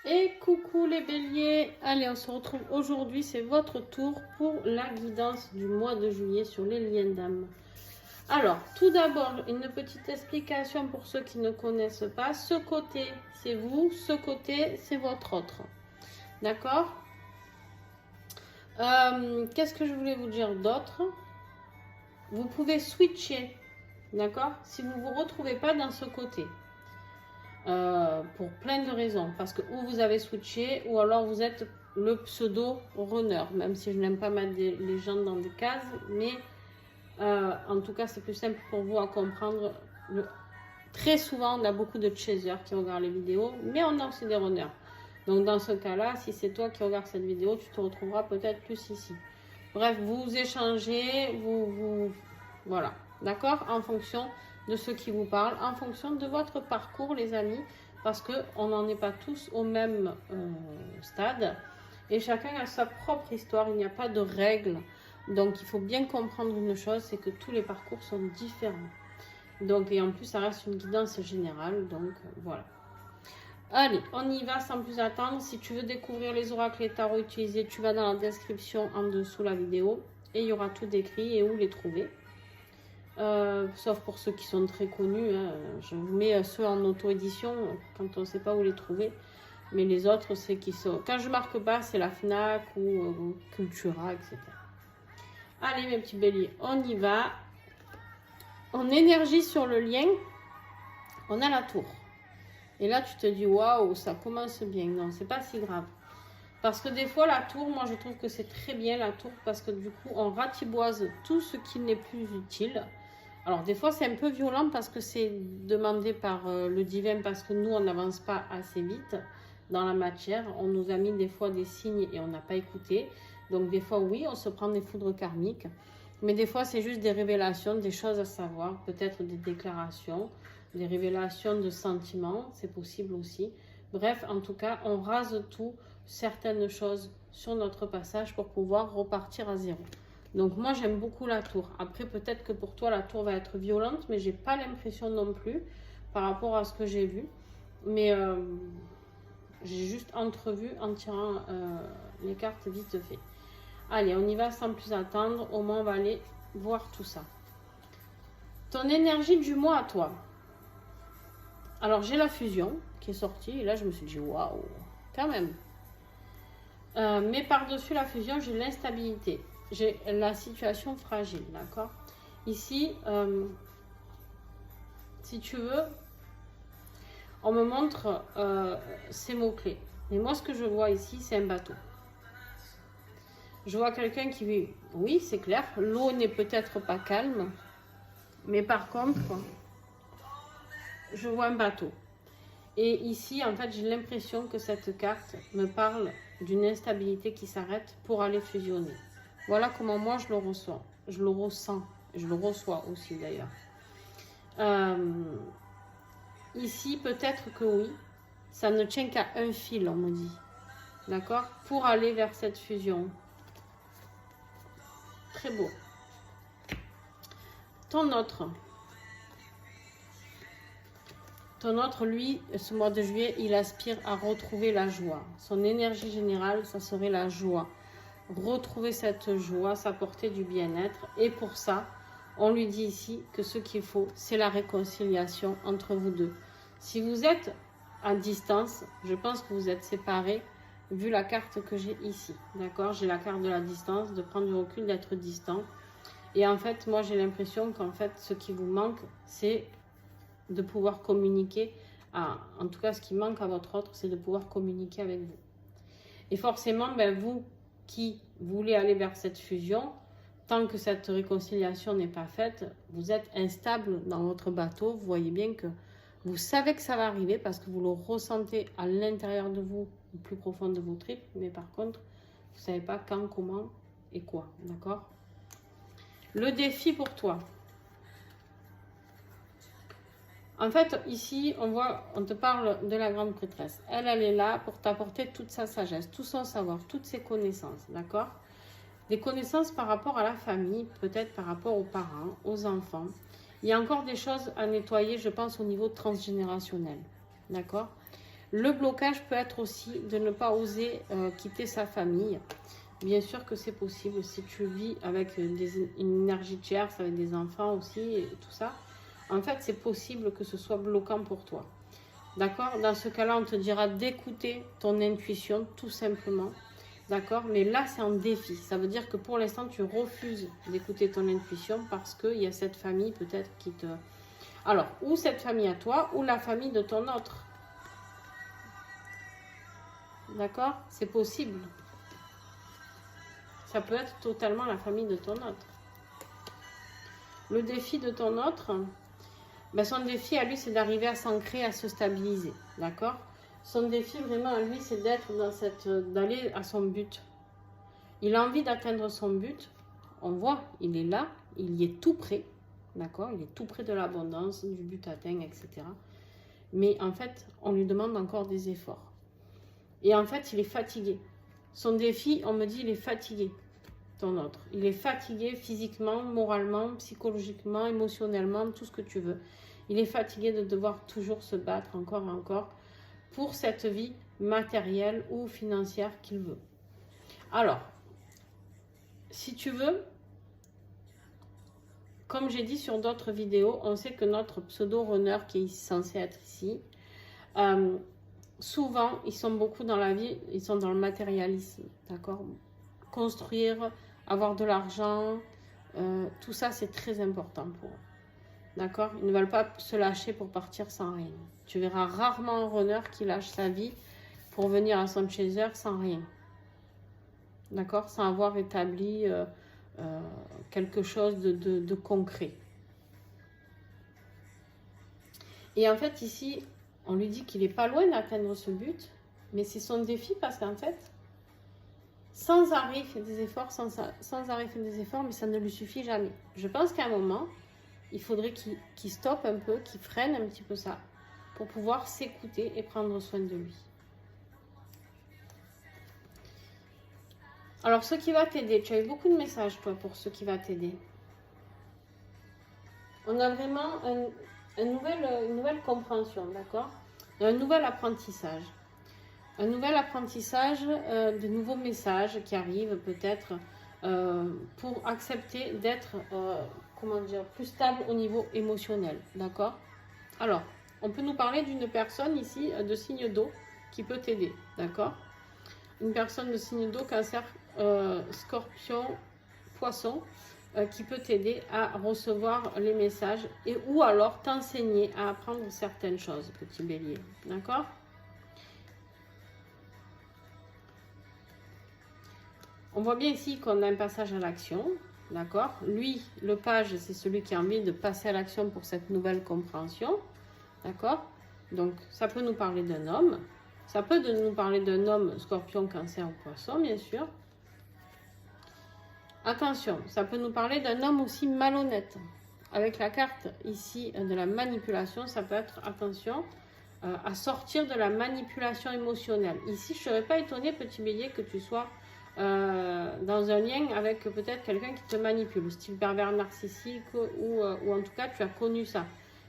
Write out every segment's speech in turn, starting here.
Et coucou les béliers, allez on se retrouve aujourd'hui, c'est votre tour pour la guidance du mois de juillet sur les liens d'âme. Alors tout d'abord une petite explication pour ceux qui ne connaissent pas, ce côté c'est vous, ce côté c'est votre autre, d'accord. Qu'est-ce que je voulais vous dire d'autre? Vous pouvez switcher, d'accord, si vous ne vous retrouvez pas dans ce côté. Pour plein de raisons, parce que ou vous avez switché ou alors vous êtes le pseudo runner, même si je n'aime pas mettre les gens dans des cases, mais en tout cas c'est plus simple pour vous à comprendre. Très souvent on a beaucoup de chasers qui regardent les vidéos, mais on a aussi des runners, donc dans ce cas là si c'est toi qui regardes cette vidéo tu te retrouveras peut-être plus ici. Bref, vous échangez, voilà, d'accord, en fonction de ceux qui vous parlent, en fonction de votre parcours les amis, parce qu'on n'en est pas tous au même stade et chacun a sa propre histoire, il n'y a pas de règles, donc il faut bien comprendre une chose, c'est que tous les parcours sont différents, donc et en plus ça reste une guidance générale, donc voilà. Allez, on y va sans plus attendre. Si tu veux découvrir les oracles et tarots utilisés, tu vas dans la description en dessous la vidéo et il y aura tout décrit et où les trouver. Sauf pour ceux qui sont très connus, hein. Je vous mets ceux en auto-édition quand on ne sait pas où les trouver. Mais les autres, c'est qui sont. Quand je marque pas, c'est la FNAC ou Cultura, etc. Allez, mes petits béliers, on y va. En énergie sur le lien, on a la tour. Et là, tu te dis, waouh, ça commence bien. Non, c'est pas si grave. Parce que des fois, la tour, moi, je trouve que c'est très bien, la tour, parce que du coup, on ratiboise tout ce qui n'est plus utile. Alors, des fois, c'est un peu violent parce que c'est demandé par le divin, parce que nous, on n'avance pas assez vite dans la matière. On nous a mis des fois des signes et on n'a pas écouté. Donc, des fois, oui, on se prend des foudres karmiques. Mais des fois, c'est juste des révélations, des choses à savoir, peut-être des déclarations, des révélations de sentiments, c'est possible aussi. Bref, en tout cas, on rase tout, certaines choses sur notre passage pour pouvoir repartir à zéro. Donc moi, j'aime beaucoup la tour. Après, peut-être que pour toi, la tour va être violente, mais j'ai pas l'impression non plus par rapport à ce que j'ai vu. Mais j'ai juste entrevu en tirant les cartes vite fait. Allez, on y va sans plus attendre. Au moins, on va aller voir tout ça. Ton énergie du mois à toi. Alors, j'ai la fusion qui est sortie. Et là, je me suis dit, waouh, quand même. Mais par-dessus la fusion, j'ai l'instabilité. J'ai la situation fragile, d'accord? Ici, si tu veux, on me montre ces mots-clés. Mais moi, ce que je vois ici, c'est un bateau. Je vois quelqu'un qui vit, oui, c'est clair, l'eau n'est peut-être pas calme, mais par contre, je vois un bateau. Et ici, en fait, j'ai l'impression que cette carte me parle d'une instabilité qui s'arrête pour aller fusionner. Voilà comment moi je le reçois. Je le ressens. Je le reçois aussi d'ailleurs. Ici, peut-être que oui. Ça ne tient qu'à un fil, on me dit. D'accord? Pour aller vers cette fusion. Très beau. Ton autre. Ton autre, lui, ce mois de juillet, il aspire à retrouver la joie. Son énergie générale, ça serait la joie. Retrouver cette joie, s'apporter du bien-être. Et pour ça, on lui dit ici que ce qu'il faut, c'est la réconciliation entre vous deux. Si vous êtes à distance, je pense que vous êtes séparés, vu la carte que j'ai ici. D'accord? J'ai la carte de la distance, de prendre du recul, d'être distant. Et en fait, moi, j'ai l'impression qu'en fait, ce qui vous manque, c'est de pouvoir communiquer. En tout cas, ce qui manque à votre autre, c'est de pouvoir communiquer avec vous. Et forcément, ben, vous qui voulez aller vers cette fusion, tant que cette réconciliation n'est pas faite, vous êtes instable dans votre bateau. Vous voyez bien que vous savez que ça va arriver parce que vous le ressentez à l'intérieur de vous, au plus profond de vos tripes, mais par contre, vous ne savez pas quand, comment et quoi, d'accord? Le défi pour toi. En fait, ici, on te parle de la grande prêtresse. Elle est là pour t'apporter toute sa sagesse, tout son savoir, toutes ses connaissances, d'accord? Des connaissances par rapport à la famille, peut-être par rapport aux parents, aux enfants. Il y a encore des choses à nettoyer, je pense, au niveau transgénérationnel, d'accord? Le blocage peut être aussi de ne pas oser quitter sa famille. Bien sûr que c'est possible si tu vis avec une énergie tierce, avec des enfants aussi et tout ça. En fait, c'est possible que ce soit bloquant pour toi. D'accord? Dans ce cas-là, on te dira d'écouter ton intuition, tout simplement. D'accord? Mais là, c'est un défi. Ça veut dire que pour l'instant, tu refuses d'écouter ton intuition parce qu'il y a cette famille peut-être qui te... Alors, ou cette famille à toi, ou la famille de ton autre. D'accord? C'est possible. Ça peut être totalement la famille de ton autre. Le défi de ton autre, ben son défi à lui, c'est d'arriver à s'ancrer, à se stabiliser. D'accord? Son défi vraiment à lui, c'est d'être dans cette, d'aller à son but. Il a envie d'atteindre son but. On voit, il est là, il y est tout près. D'accord? Il est tout près de l'abondance, du but atteint, etc. Mais en fait, on lui demande encore des efforts. Et en fait, il est fatigué. Son défi, on me dit, il est fatigué, ton autre. Il est fatigué physiquement, moralement, psychologiquement, émotionnellement, tout ce que tu veux. Il est fatigué de devoir toujours se battre encore et encore pour cette vie matérielle ou financière qu'il veut. Alors, si tu veux, comme j'ai dit sur d'autres vidéos, on sait que notre pseudo-runner qui est censé être ici, souvent, ils sont beaucoup dans la vie, ils sont dans le matérialisme, d'accord? Construire, avoir de l'argent, tout ça, c'est très important pour eux, d'accord? Ils ne veulent pas se lâcher pour partir sans rien. Tu verras rarement un runner qui lâche sa vie pour venir à son chaser sans rien, d'accord? Sans avoir établi quelque chose de concret. Et en fait, ici, on lui dit qu'il n'est pas loin d'atteindre ce but, mais c'est son défi parce qu'en fait, sans arrêt, il fait des efforts, sans arrêt, il fait des efforts, mais ça ne lui suffit jamais. Je pense qu'à un moment, il faudrait qu'il stoppe un peu, qu'il freine un petit peu ça, pour pouvoir s'écouter et prendre soin de lui. Alors, ce qui va t'aider, tu as eu beaucoup de messages, toi, pour ce qui va t'aider. On a vraiment une nouvelle compréhension, d'accord? Un nouvel apprentissage. Un nouvel apprentissage, de nouveaux messages qui arrivent peut-être pour accepter d'être, comment dire, plus stable au niveau émotionnel, d'accord? Alors, on peut nous parler d'une personne ici de signe d'eau qui peut t'aider, d'accord? Une personne de signe d'eau, cancer, scorpion, poisson, qui peut t'aider à recevoir les messages et ou alors t'enseigner à apprendre certaines choses, petit bélier, d'accord? On voit bien ici qu'on a un passage à l'action, d'accord? Lui, le page, c'est celui qui a envie de passer à l'action pour cette nouvelle compréhension, d'accord? Donc, ça peut nous parler d'un homme. Ça peut nous parler d'un homme, scorpion, cancer ou poisson, bien sûr. Attention, ça peut nous parler d'un homme aussi malhonnête. Avec la carte ici de la manipulation, ça peut être, attention, à sortir de la manipulation émotionnelle. Ici, je ne serais pas étonnée, petit bélier, que tu sois dans un lien avec peut-être quelqu'un qui te manipule, style pervers narcissique, ou en tout cas, tu as connu ça.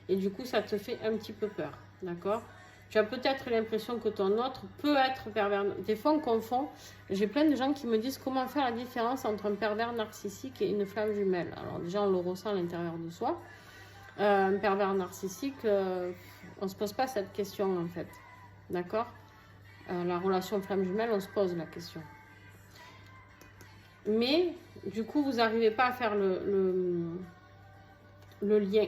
Et du coup, ça te fait un petit peu peur, d'accord? Tu as peut-être l'impression que ton autre peut être pervers. Des fois, on confond. J'ai plein de gens qui me disent comment faire la différence entre un pervers narcissique et une flamme jumelle. Alors déjà, on le ressent à l'intérieur de soi. Un pervers narcissique, on ne se pose pas cette question en fait. D'accord? La relation flamme jumelle, on se pose la question. Mais du coup, vous n'arrivez pas à faire le lien.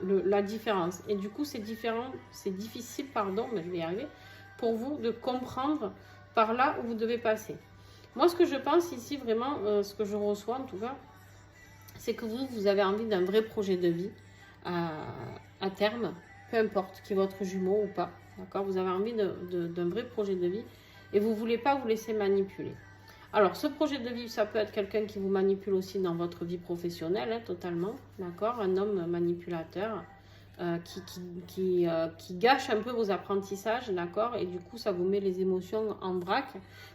La différence. Et du coup, c'est difficile, pardon, mais je vais y arriver, pour vous de comprendre par là où vous devez passer. Moi, ce que je pense ici, vraiment, ce que je reçois en tout cas, c'est que vous avez envie d'un vrai projet de vie à terme, peu importe qui est votre jumeau ou pas, d'accord? Vous avez envie d'un vrai projet de vie et vous ne voulez pas vous laisser manipuler. Alors, ce projet de vie, ça peut être quelqu'un qui vous manipule aussi dans votre vie professionnelle, hein, totalement, d'accord? Un homme manipulateur qui gâche un peu vos apprentissages, d'accord? Et du coup, ça vous met les émotions en vrac.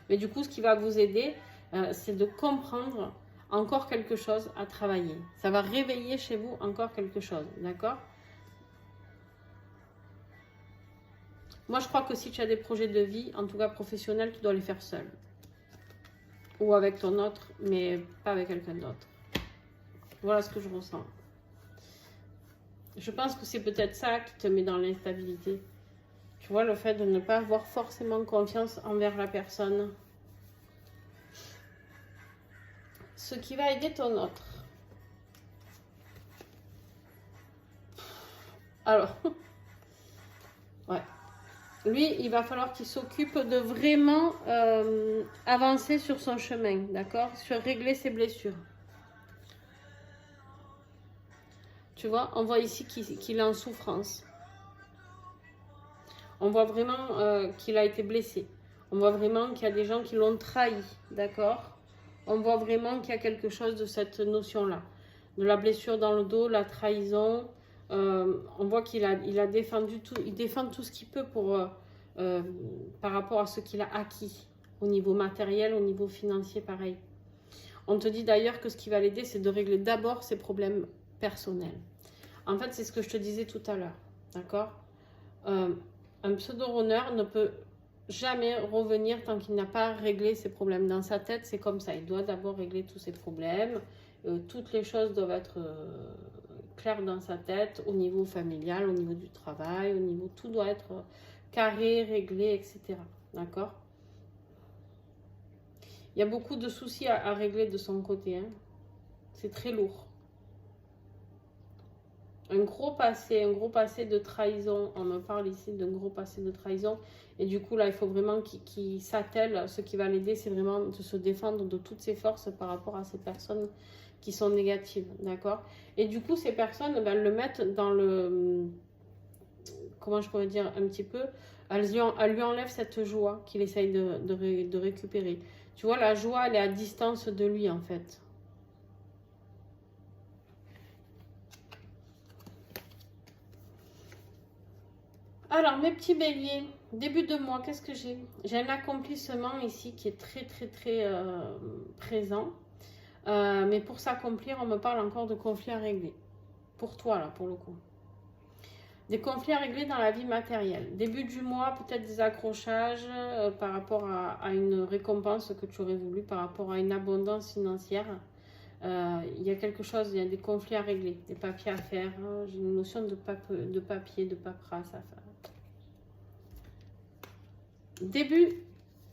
Mais du coup, ce qui va vous aider, c'est de comprendre encore quelque chose à travailler. Ça va réveiller chez vous encore quelque chose, d'accord? Moi, je crois que si tu as des projets de vie, en tout cas professionnels, tu dois les faire seul. Ou avec ton autre, mais pas avec quelqu'un d'autre. Voilà ce que je ressens. Je pense que c'est peut-être ça qui te met dans l'instabilité. Tu vois, le fait de ne pas avoir forcément confiance envers la personne. Ce qui va aider ton autre. Alors, ouais. Lui, il va falloir qu'il s'occupe de vraiment avancer sur son chemin, d'accord? Sur régler ses blessures. Tu vois, on voit ici qu'il est en souffrance. On voit vraiment qu'il a été blessé. On voit vraiment qu'il y a des gens qui l'ont trahi, d'accord? On voit vraiment qu'il y a quelque chose de cette notion-là. De la blessure dans le dos, la trahison. On voit qu'il a défendu tout, il défend tout ce qu'il peut pour, par rapport à ce qu'il a acquis. Au niveau matériel, au niveau financier, pareil. On te dit d'ailleurs que ce qui va l'aider, c'est de régler d'abord ses problèmes personnels. En fait, c'est ce que je te disais tout à l'heure, d'accord? Un pseudo-runner ne peut jamais revenir tant qu'il n'a pas réglé ses problèmes. Dans sa tête, c'est comme ça. Il doit d'abord régler tous ses problèmes. Toutes les choses doivent être claires dans sa tête, au niveau familial, au niveau du travail, au niveau... Tout doit être carré, réglé, etc. D'accord? Il y a beaucoup de soucis à régler de son côté. Hein. C'est très lourd. Un gros passé de trahison. On me parle ici d'un gros passé de trahison. Et du coup, là, il faut vraiment qu'il s'attelle. Ce qui va l'aider, c'est vraiment de se défendre de toutes ses forces par rapport à ces personnes qui sont négatives. D'accord? Et du coup, ces personnes, ben, le mettent dans le... Comment je pourrais dire un petit peu? Elle lui enlève cette joie qu'il essaye de récupérer. Tu vois, la joie, elle est à distance de lui, en fait. Alors, mes petits béliers, début de mois, qu'est-ce que j'ai? J'ai un accomplissement ici qui est très présent. Mais pour s'accomplir, on me parle encore de conflits à régler. Pour toi, là, pour le coup. Des conflits à régler dans la vie matérielle. Début du mois, peut-être des accrochages par rapport à une récompense que tu aurais voulu, par rapport à une abondance financière. Il y a quelque chose, il y a des conflits à régler, des papiers à faire. J'ai une notion de papier, de paperasse à faire. Début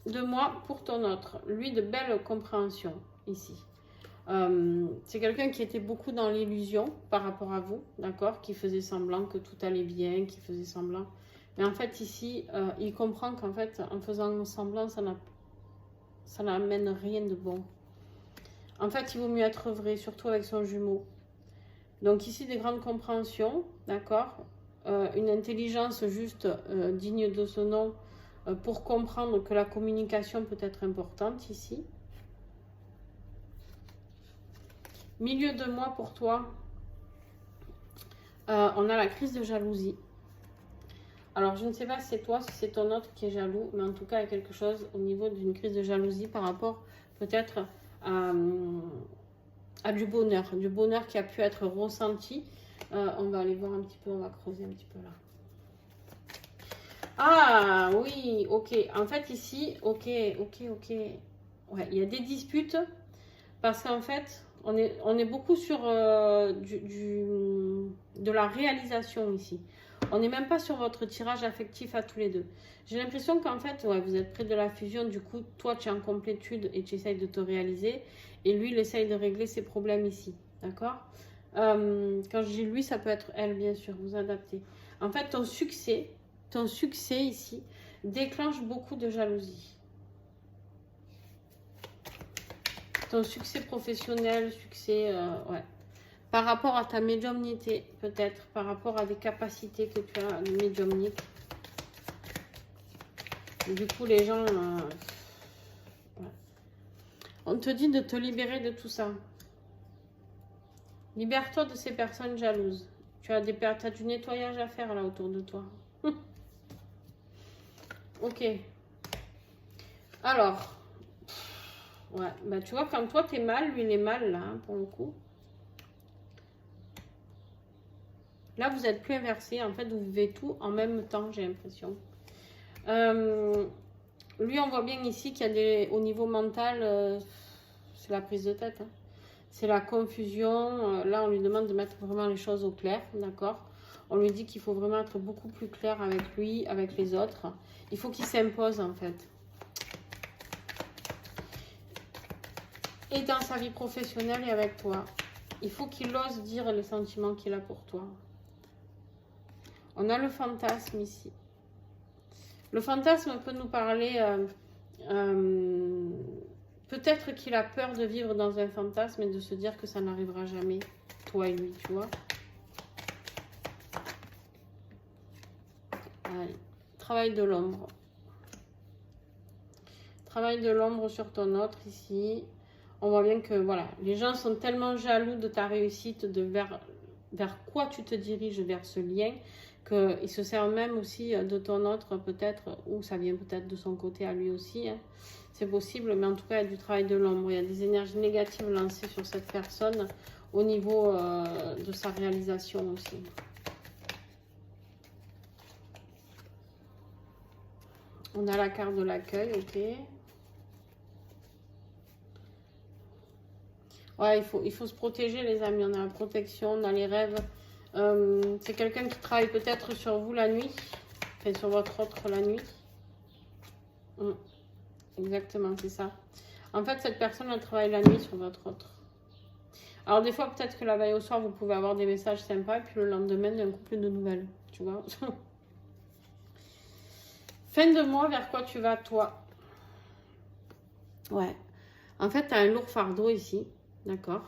de mois pour ton autre. Lui, de belle compréhension ici. C'est quelqu'un qui était beaucoup dans l'illusion par rapport à vous, d'accord? Qui faisait semblant que tout allait bien, qui faisait semblant. Mais en fait, ici, il comprend qu'en fait, en faisant semblant, ça n'amène rien de bon. En fait, il vaut mieux être vrai, surtout avec son jumeau. Donc ici, des grandes compréhensions, d'accord? Une intelligence juste digne de ce nom pour comprendre que la communication peut être importante ici. Milieu de mois pour toi, on a la crise de jalousie. Alors, je ne sais pas si c'est toi, si c'est ton autre qui est jaloux, mais en tout cas, il y a quelque chose au niveau d'une crise de jalousie par rapport peut-être à du bonheur qui a pu être ressenti. On va aller voir un petit peu, on va creuser un petit peu là. Ah oui, ok. En fait, ici, ok. Ouais, il y a des disputes parce qu'en fait, on est beaucoup sur de la réalisation ici. On n'est même pas sur votre tirage affectif à tous les deux. J'ai l'impression qu'en fait, ouais, vous êtes près de la fusion. Du coup, toi, tu es en complétude et tu essayes de te réaliser. Et lui, il essaye de régler ses problèmes ici. D'accord? Quand je dis lui, ça peut être elle, bien sûr. Vous adaptez. En fait, ton succès ici déclenche beaucoup de jalousie. Ton succès professionnel, ouais. Par rapport à ta médiumnité, peut-être, par rapport à des capacités que tu as de médiumnique. Du coup, les gens... ouais. On te dit de te libérer de tout ça. Libère-toi de ces personnes jalouses. Tu as du nettoyage à faire là autour de toi. Ok. Alors... ouais, bah tu vois, quand toi t'es mal, lui il est mal là, hein, pour le coup. Là, vous êtes plus inversé. En fait, vous vivez tout en même temps, j'ai l'impression. Lui, on voit bien ici qu'il y a des, au niveau mental, c'est la prise de tête. Hein. C'est la confusion. Là, on lui demande de mettre vraiment les choses au clair, d'accord? On lui dit qu'il faut vraiment être beaucoup plus clair avec lui, avec les autres. Il faut qu'il s'impose, en fait. Et dans sa vie professionnelle et avec toi. Il faut qu'il ose dire les sentiments qu'il a pour toi. On a le fantasme ici. Le fantasme peut nous parler... peut-être qu'il a peur de vivre dans un fantasme et de se dire que ça n'arrivera jamais, toi et lui, tu vois. Allez. Travail de l'ombre. Travail de l'ombre sur ton autre ici. On voit bien que voilà, les gens sont tellement jaloux de ta réussite, de vers quoi tu te diriges vers ce lien, qu'ils se servent même aussi de ton autre peut-être, ou ça vient peut-être de son côté à lui aussi. Hein. C'est possible, mais en tout cas, il y a du travail de l'ombre. Il y a des énergies négatives lancées sur cette personne au niveau de sa réalisation aussi. On a la carte de l'accueil, ok. Ouais, il faut se protéger, les amis. On a la protection, on a les rêves. C'est quelqu'un qui travaille peut-être sur vous la nuit. Enfin, sur votre autre la nuit. Exactement, c'est ça. En fait, cette personne, elle travaille la nuit sur votre autre. Alors, des fois, peut-être que la veille au soir, vous pouvez avoir des messages sympas. Et puis, le lendemain, il y a un couple de nouvelles. Tu vois. Fin de mois, vers quoi tu vas, toi? Ouais. En fait, tu as un lourd fardeau ici. D'accord.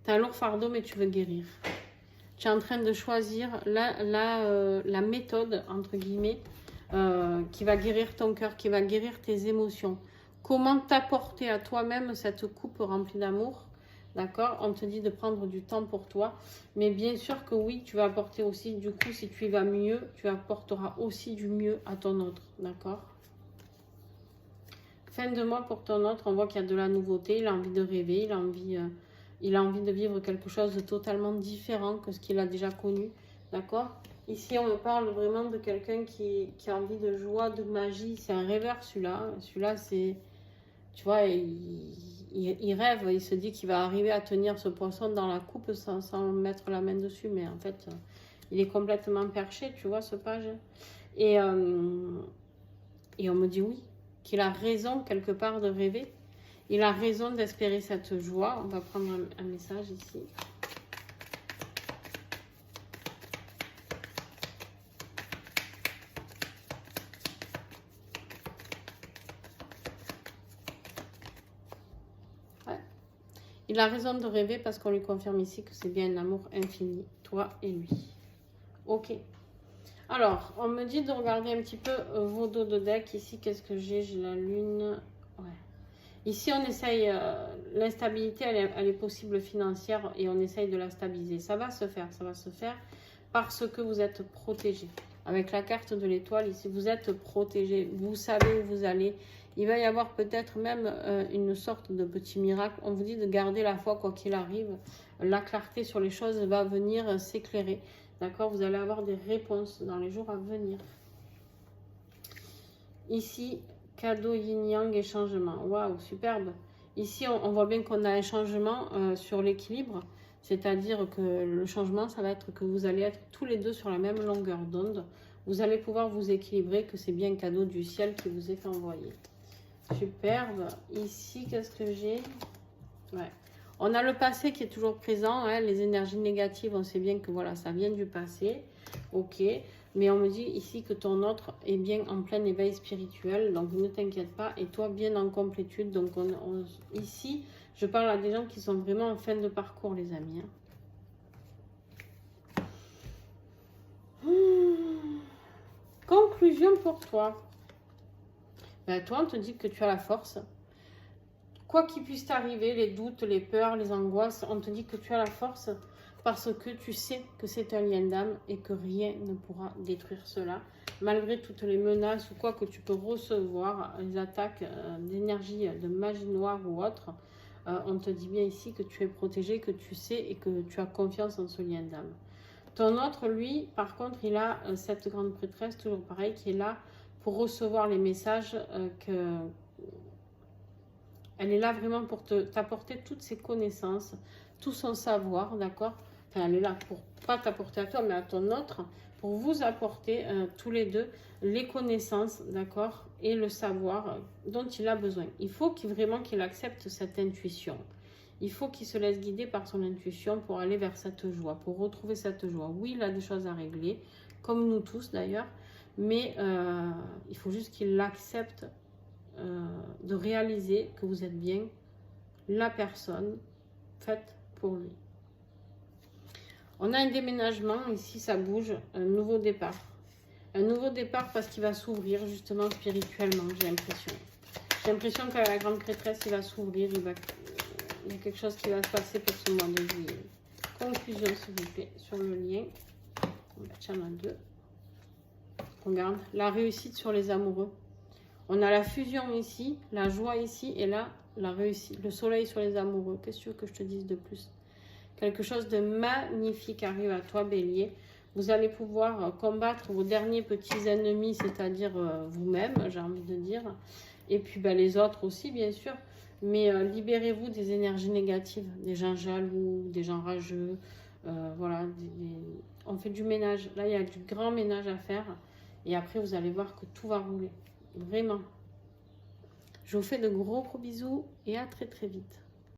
Tu as un lourd fardeau, mais tu veux guérir. Tu es en train de choisir la méthode, entre guillemets, qui va guérir ton cœur, qui va guérir tes émotions. Comment t'apporter à toi-même cette coupe remplie d'amour. D'accord? On te dit de prendre du temps pour toi. Mais bien sûr que oui, tu vas apporter aussi, du coup, si tu y vas mieux, tu apporteras aussi du mieux à ton autre. D'accord? Fin de mois pour ton autre, on voit qu'il y a de la nouveauté, il a envie de rêver, il a envie de vivre quelque chose de totalement différent que ce qu'il a déjà connu, d'accord? Ici, on me parle vraiment de quelqu'un qui a envie de joie, de magie, c'est un rêveur celui-là. Celui-là, c'est, tu vois, il rêve, il se dit qu'il va arriver à tenir ce poisson dans la coupe sans mettre la main dessus, mais en fait, il est complètement perché, tu vois, ce page. Et on me dit oui. Qu'il a raison quelque part de rêver. Il a raison d'espérer cette joie. On va prendre un message ici. Ouais. Il a raison de rêver parce qu'on lui confirme ici que c'est bien un amour infini, toi et lui. Ok. Alors, on me dit de regarder un petit peu vos dos de deck. Ici, qu'est-ce que j'ai? J'ai la lune. Ouais. Ici, on essaye, l'instabilité, elle est possible financière et on essaye de la stabiliser. Ça va se faire parce que vous êtes protégé. Avec la carte de l'étoile, ici, vous êtes protégé. Vous savez où vous allez. Il va y avoir peut-être même une sorte de petit miracle. On vous dit de garder la foi quoi qu'il arrive. La clarté sur les choses va venir s'éclairer. D'accord? Vous allez avoir des réponses dans les jours à venir. Ici, cadeau yin-yang et changement. Waouh, superbe. Ici, on voit bien qu'on a un changement sur l'équilibre. C'est-à-dire que le changement, ça va être que vous allez être tous les deux sur la même longueur d'onde. Vous allez pouvoir vous équilibrer, que c'est bien un cadeau du ciel qui vous est envoyé. Superbe. Ici, qu'est-ce que j'ai? Ouais. On a le passé qui est toujours présent, hein, les énergies négatives, on sait bien que voilà, ça vient du passé, ok, mais on me dit ici que ton autre est bien en plein éveil spirituel, donc ne t'inquiète pas, et toi bien en complétude, donc ici, je parle à des gens qui sont vraiment en fin de parcours, les amis. Hein. Conclusion pour toi. Ben, toi, on te dit que tu as la force. Quoi qu'il puisse t'arriver, les doutes, les peurs, les angoisses, on te dit que tu as la force parce que tu sais que c'est un lien d'âme et que rien ne pourra détruire cela. Malgré toutes les menaces ou quoi que tu peux recevoir, les attaques d'énergie, de magie noire ou autre, on te dit bien ici que tu es protégé, que tu sais et que tu as confiance en ce lien d'âme. Ton autre, lui, par contre, il a cette grande prêtresse, toujours pareil, qui est là pour recevoir les messages elle est là vraiment pour t'apporter toutes ses connaissances, tout son savoir, d'accord? Enfin, elle est là pour pas t'apporter à toi, mais à ton autre, pour vous apporter tous les deux les connaissances, d'accord? Et le savoir dont il a besoin. Il faut vraiment qu'il accepte cette intuition. Il faut qu'il se laisse guider par son intuition pour aller vers cette joie, pour retrouver cette joie. Oui, il a des choses à régler, comme nous tous d'ailleurs, mais il faut juste qu'il l'accepte de réaliser que vous êtes bien la personne faite pour lui. On a un déménagement, ici ça bouge, un nouveau départ. Un nouveau départ parce qu'il va s'ouvrir justement spirituellement, j'ai l'impression. J'ai l'impression qu'à la grande prêtresse, il va s'ouvrir, il y a quelque chose qui va se passer pour ce mois de juillet. Conclusion s'il vous plaît, sur le lien. Tiens, on a deux. Regarde, la réussite sur les amoureux. On a la fusion ici, la joie ici, et là, la réussite. Le soleil sur les amoureux. Qu'est-ce que tu veux que je te dise de plus? Quelque chose de magnifique arrive à toi, Bélier. Vous allez pouvoir combattre vos derniers petits ennemis, c'est-à-dire vous-même, j'ai envie de dire. Et puis les autres aussi, bien sûr. Mais libérez-vous des énergies négatives, des gens jaloux, des gens rageux. Voilà, on fait du ménage. Là, il y a du grand ménage à faire. Et après, vous allez voir que tout va rouler. Vraiment. Je vous fais de gros bisous et à très très vite.